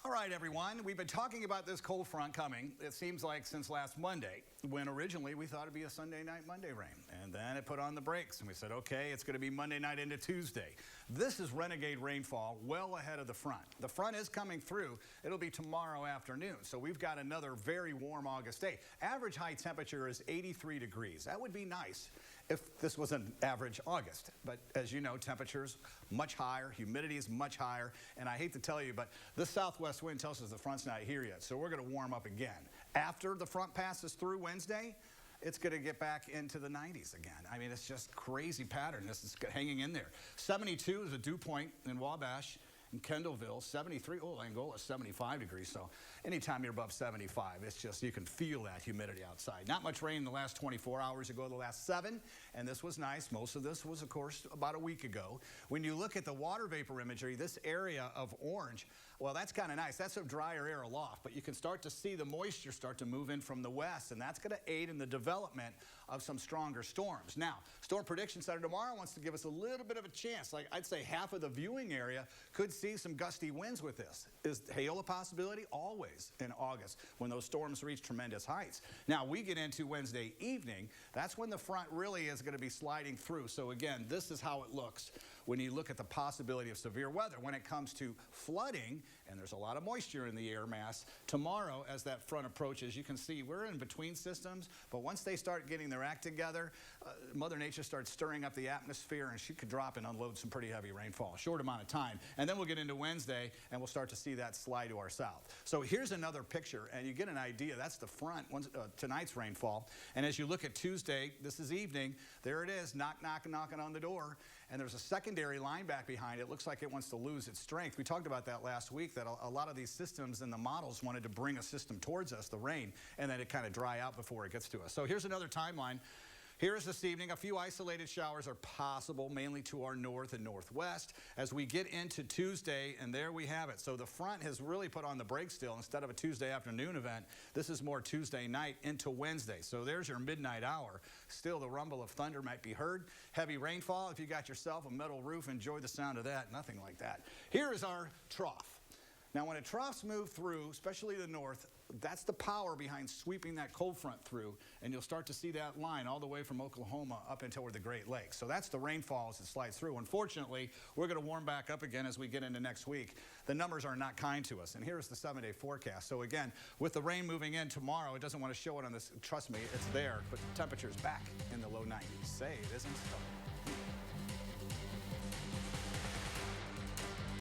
All right, everyone. We've been talking about this cold front coming, it seems like, since last Monday, when originally we thought it'd be a Sunday night, Monday rain. And then it put on the brakes, and we said, okay, it's going to be Monday night into Tuesday. This is renegade rainfall well ahead of the front. The front is coming through. It'll be tomorrow afternoon. So we've got another very warm August day. Average high temperature is 83 degrees. That would be nice if this was an average August. But as you know, temperatures much higher, humidity is much higher, and I hate to tell you, but this southwest wind tells us the front's not here yet, so we're going to warm up again. After the front passes through Wednesday, it's going to get back into the 90s again. I mean, it's just crazy pattern. This is hanging in there. 72 is a dew point in Wabash. In Kendallville, 73, Angola, 75 degrees. So anytime you're above 75, it's just, you can feel that humidity outside. Not much rain in the last 24 hours ago, the last 7, and this was nice. Most of this was, of course, about a week ago. When you look at the water vapor imagery, this area of orange, well, that's kind of nice. That's a drier air aloft, but you can start to see the moisture start to move in from the west, and that's going to aid in the development of some stronger storms. Now, Storm Prediction Center tomorrow wants to give us a little bit of a chance. Like, I'd say half of the viewing area could see some gusty winds with this. Is hail a possibility? Always in August when those storms reach tremendous heights. Now, we get into Wednesday evening. That's when the front really is going to be sliding through. So again, this is how it looks when you look at the possibility of severe weather. When it comes to flooding, and there's a lot of moisture in the air mass, tomorrow as that front approaches, you can see we're in between systems, but once they start getting their act together, Mother Nature starts stirring up the atmosphere, and she could drop and unload some pretty heavy rainfall, short amount of time. And then we'll get into Wednesday, and we'll start to see that slide to our south. So here's another picture, and you get an idea. That's the front, tonight's rainfall. And as you look at Tuesday, this is evening, there it is, knocking on the door. And there's a secondary line back behind it. Looks like it wants to lose its strength. We talked about that last week, that a lot of these systems and the models wanted to bring a system towards us, the rain, and then it kind of dry out before it gets to us. So here's another timeline. Here's this evening. A few isolated showers are possible, mainly to our north and northwest, as we get into Tuesday, and there we have it. So the front has really put on the brakes still. Instead of a Tuesday afternoon event, this is more Tuesday night into Wednesday. So there's your midnight hour. Still, the rumble of thunder might be heard. Heavy rainfall. If you got yourself a metal roof, enjoy the sound of that. Nothing like that. Here is our trough. Now, when a troughs move through, especially the north, that's the power behind sweeping that cold front through, and you'll start to see that line all the way from Oklahoma up until the Great Lakes. So that's the rainfall as it slides through. Unfortunately, we're going to warm back up again as we get into next week. The numbers are not kind to us, and here's the 7-day forecast. So again, with the rain moving in tomorrow, it doesn't want to show it on this. Trust me, it's there, but the temperature's back in the low 90s. Say it isn't so.